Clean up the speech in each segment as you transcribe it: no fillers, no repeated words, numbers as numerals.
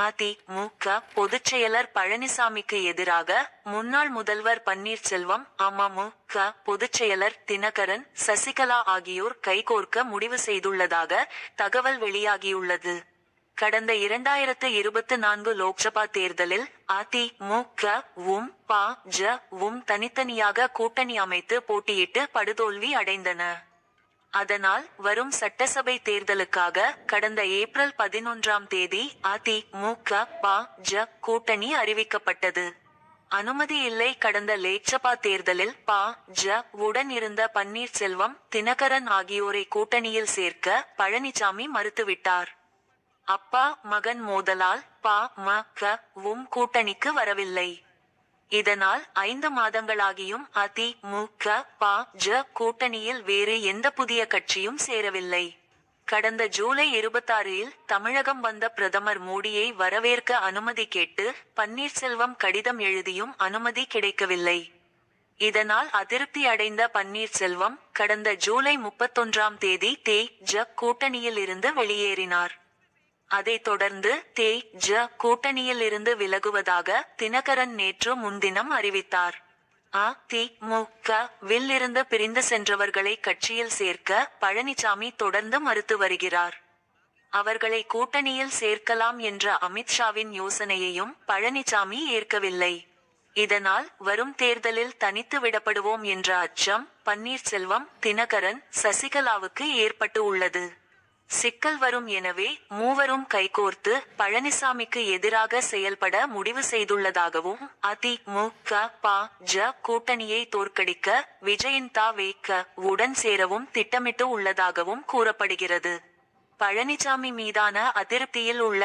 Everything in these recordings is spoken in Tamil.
அதிமுக பொதுச் செயலர் பழனிசாமிக்கு எதிராக முன்னாள் முதல்வர் பன்னீர்செல்வம், அமமுக பொதுச் செயலர் தினகரன், சசிகலா ஆகியோர் கைகோர்க்க முடிவு செய்துள்ளதாக தகவல் வெளியாகியுள்ளது. கடந்த 2024 லோக்சபா தேர்தலில் அதிமுக-வும் பா.ஜ.வும் தனித்தனியாக கூட்டணி அமைத்து போட்டியிட்டு படுதோல்வி அடைந்தன. அதனால் வரும் சட்டசபை தேர்தலுக்காக கடந்த ஏப்ரல் 11ஆம் தேதி அதிமுக பா.ஜ கூட்டணி அறிவிக்கப்பட்டது. அனுமதி இல்லை. கடந்த லோக்சபா தேர்தலில் பா.ஜ.வுடன் இருந்த பன்னீர்செல்வம், தினகரன் ஆகியோரை கூட்டணியில் சேர்க்க பழனிசாமி மறுத்துவிட்டார். அப்பா மகன் மோதலால் பா.ம.க.வும் கூட்டணிக்கு வரவில்லை. இதனால் 5 மாதங்களாகியும் அதிமுக பா.ஜ கூட்டணியில் வேறு எந்த புதிய கட்சியும் சேரவில்லை. கடந்த ஜூலை 26இல் தமிழகம் வந்த பிரதமர் மோடியை வரவேற்க அனுமதி கேட்டு பன்னீர்செல்வம் கடிதம் எழுதியும் அனுமதி கிடைக்கவில்லை. இதனால் அதிருப்தி அடைந்த பன்னீர்செல்வம் கடந்த ஜூலை 31ஆம் தேதி தே.ஜ கூட்டணியில் இருந்து வெளியேறினார். அதைத் தொடர்ந்து தே.ஜ கூட்டணியில் இருந்து விலகுவதாக தினகரன் நேற்று முன்தினம் அறிவித்தார். அதிமுக-வில் இருந்து பிரிந்து சென்றவர்களை கட்சியில் சேர்க்க பழனிசாமி தொடர்ந்து மறுத்து வருகிறார். அவர்களை கூட்டணியில் சேர்க்கலாம் என்ற அமித்ஷாவின் யோசனையையும் பழனிசாமி ஏற்கவில்லை. இதனால் வரும் தேர்தலில் தனித்து விடப்படுவோம் என்ற அச்சம் பன்னீர்செல்வம், தினகரன், சசிகலாவுக்கு ஏற்பட்டு உள்ளது. சிக்கல் வரும். எனவே மூவரும் கைகோர்த்து பழனிசாமிக்கு எதிராக செயல்பட முடிவு செய்துள்ளதாகவும் அதிமுக பா.ஜ கூட்டணியை தோற்கடிக்க விஜயின் த.வே.க.வுடன் சேரவும் திட்டமிட்டு உள்ளதாகவும் கூறப்படுகிறது. பழனிசாமி மீதான அதிருப்தியில் உள்ள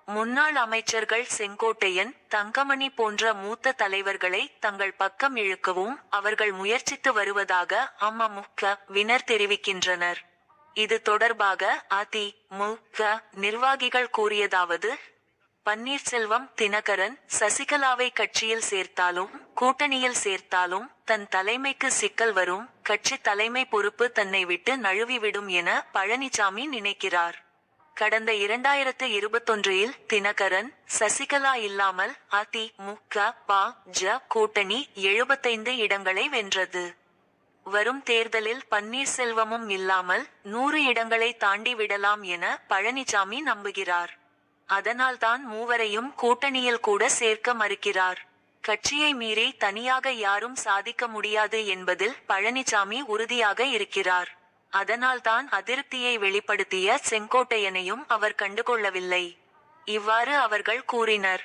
முன்னாள் அமைச்சர்கள் செங்கோட்டையன், தங்கமணி போன்ற மூத்த தலைவர்களை தங்கள் பக்கம் இழுக்கவும் அவர்கள் முயற்சித்து வருவதாக அமமுக-வினர் தெரிவிக்கின்றனர். இது தொடர்பாக அதிமுக நிர்வாகிகள் கூறியதாவது: பன்னீர்செல்வம், தினகரன், சசிகலாவை கட்சியில் சேர்த்தாலும் கூட்டணியில் சேர்த்தாலும் தன் தலைமைக்கு சிக்கல் வரும். கட்சி தலைமை பொறுப்பு தன்னை விட்டு நழுவிவிடும் என பழனிசாமி நினைக்கிறார். கடந்த 2021இல் தினகரன், சசிகலா இல்லாமல் அதிமுக பா.ஜ கூட்டணி 75 இடங்களை வென்றது. வரும் தேர்தலில் பன்னீர்செல்வமும் இல்லாமல் 100 இடங்களை தாண்டி விடலாம் என பழனிசாமி நம்புகிறார். அதனால்தான் மூவரையும் கூட்டணியில் கூட சேர்க்க மறுக்கிறார். கட்சியை மீறி தனியாக யாரும் சாதிக்க முடியாது என்பதில் பழனிசாமி உறுதியாக இருக்கிறார். அதனால்தான் அதிருப்தியை வெளிப்படுத்திய செங்கோட்டையனையும் அவர் கண்டுகொள்ளவில்லை. இவ்வாறு அவர்கள் கூறினர்.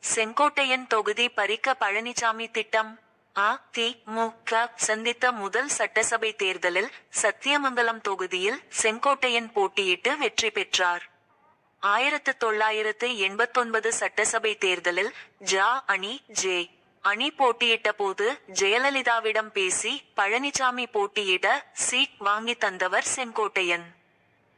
செங்கோட்டையன் தொகுதி பறிக்க பழனிசாமி திட்டம். அதிமுக சந்தித்த முதல் சட்டசபை தேர்தலில் சத்தியமங்கலம் தொகுதியில் செங்கோட்டையன் போட்டியிட்டு வெற்றி பெற்றார். 1989 சட்டசபை தேர்தலில் ஜ. அணி போட்டியிட்ட போது ஜெயலலிதாவிடம் பேசி பழனிசாமி போட்டியிட சீட் வாங்கி தந்தவர் செங்கோட்டையன்.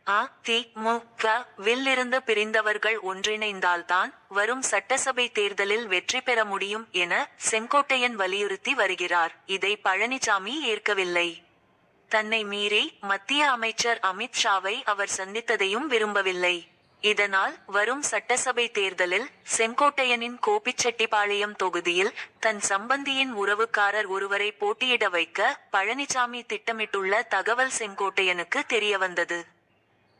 அதிமுக-வில் இருந்து பிரிந்தவர்கள் ஒன்றிணைந்தால்தான் வரும் சட்டசபை தேர்தலில் வெற்றி பெற முடியும் என செங்கோட்டையன் வலியுறுத்தி வருகிறார். இதை பழனிசாமி ஏற்கவில்லை. தன்னை மீறி மத்திய அமைச்சர் அமித்ஷாவை அவர் சந்தித்ததையும் விரும்பவில்லை. இதனால் வரும் சட்டசபை தேர்தலில் செங்கோட்டையனின் கோபிச்செட்டிப்பாளையம் தொகுதியில் தன் சம்பந்தியின் உறவுக்காரர் ஒருவரை போட்டியிட வைக்க பழனிசாமி திட்டமிட்டுள்ள தகவல் செங்கோட்டையனுக்கு தெரியவந்தது.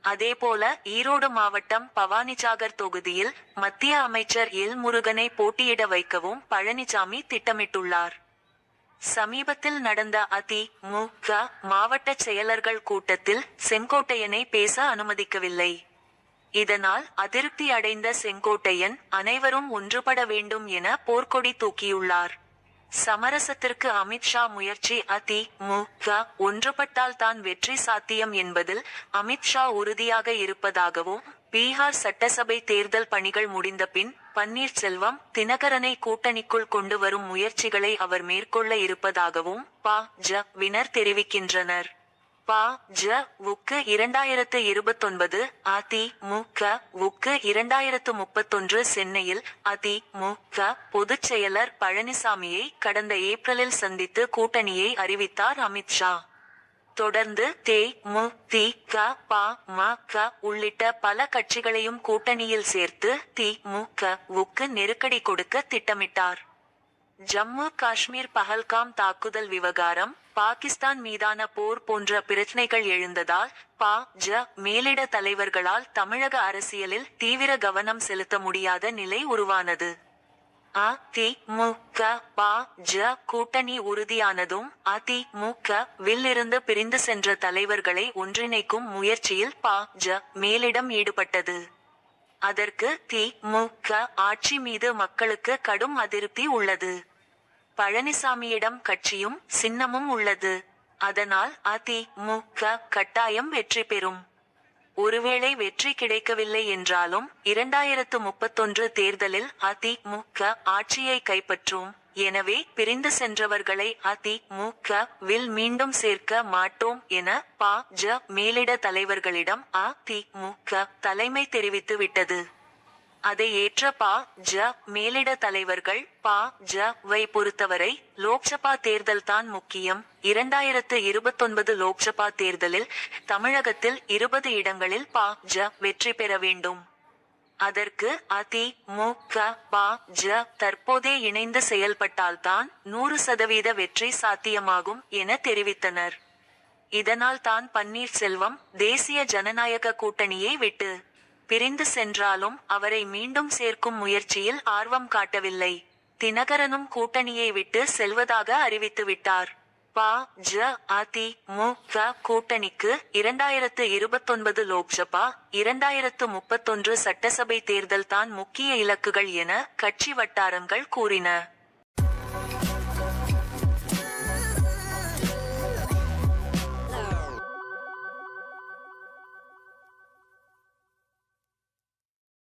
அதேபோல ஈரோடு மாவட்டம் பவானிசாகர் தொகுதியில் மத்திய அமைச்சர் எல். முருகனை போட்டியிட வைக்கவும் பழனிசாமி திட்டமிட்டுள்ளார். சமீபத்தில் நடந்த அதிமுக மாவட்ட செயலர்கள் கூட்டத்தில் செங்கோட்டையனை பேச அனுமதிக்கவில்லை. இதனால் அதிருப்தி அடைந்த செங்கோட்டையன் அனைவரும் ஒன்றுபட வேண்டும் என போர்க்கொடி தூக்கியுள்ளார். சமரசத்திற்கு அமித்ஷா முயற்சி. அதிமுக ஒன்றுபட்டால் தான் வெற்றி சாத்தியம் என்பதில் அமித்ஷா உறுதியாக இருப்பதாகவும், பீகார் சட்டசபை தேர்தல் பணிகள் முடிந்த பின் பன்னீர்செல்வம், தினகரனை கூட்டணிக்குள் கொண்டு வரும் முயற்சிகளை அவர் மேற்கொள்ள இருப்பதாகவும் பா.ஜ.வினர் தெரிவிக்கின்றனர். பா.ஜ.வுக்கு 2029, அதிமுக-வுக்கு 2031. சென்னையில் அதிமுக பொதுச் செயலர் பழனிசாமியை கடந்த ஏப்ரலில் சந்தித்து கூட்டணியை அறிவித்தார் அமித்ஷா. தொடர்ந்து தே மு தி க பா ம க உள்ளிட்ட பல கட்சிகளையும் கூட்டணியில் சேர்த்து தி மு க வுக்கு நெருக்கடி கொடுக்க திட்டமிட்டார். ஜம்மு காஷ்மீர் பஹல்காம் தாக்குதல் விவகாரம், பாகிஸ்தான் மீதான போர் போன்ற பிரச்சனைகள் எழுந்ததால் ஜ மேலிட தலைவர்களால் தமிழக அரசியலில் தீவிர கவனம் செலுத்த முடியாத நிலை உருவானது. தி மு க ஜ கூட்டணி உறுதியானதும் மு க வில் இருந்து பிரிந்து சென்ற தலைவர்களை ஒன்றிணைக்கும் முயற்சியில் ஜ மேலிடம் ஈடுபட்டது. அதற்கு தி மு க ஆட்சி மீது மக்களுக்கு கடும் அதிருப்தி உள்ளது. பழனிசாமியிடம் கட்சியும் சின்னமும் உள்ளது. அதனால் தி மு க கட்டாயம் வெற்றி பெறும். ஒருவேளை வெற்றி கிடைக்கவில்லை என்றாலும் 2031 தேர்தலில் தி மு க ஆட்சியை கைப்பற்றும். எனவே பிரிந்து சென்றவர்களை தி மு க வில் மீண்டும் சேர்க்க மாட்டோம் என ஜ மேலிட தலைவர்களிடம் தி மு க தலைமை தெரிவித்து விட்டது. அதை ஏற்ற ஜ மேலிட தலைவர்கள் ஜ வை பொறுத்தவரை லோக்சபா தேர்தல் தான் முக்கியம். 2029 லோக்சபா தேர்தலில் தமிழகத்தில் 20 இடங்களில் ஜ வெற்றி பெற வேண்டும். அதற்கு தி மு க ஜ தற்போதே இணைந்து செயல்பட்டால்தான் 100% வெற்றி சாத்தியமாகும் என தெரிவித்தனர். இதனால் தான் பன்னீர்செல்வம் தேசிய ஜனநாயக கூட்டணியை விட்டு பிரிந்து சென்றாலும் அவரை மீண்டும் சேர்க்கும் முயற்சியில் ஆர்வம் காட்டவில்லை. தினகரனும் கூட்டணியை விட்டு செல்வதாக அறிவித்துவிட்டார். ஜ தி மு க கூட்டணிக்கு 2029 லோக்சபா, 2031 சட்டசபை தேர்தல் தான் முக்கிய இலக்குகள் என கட்சி வட்டாரங்கள் கூறின.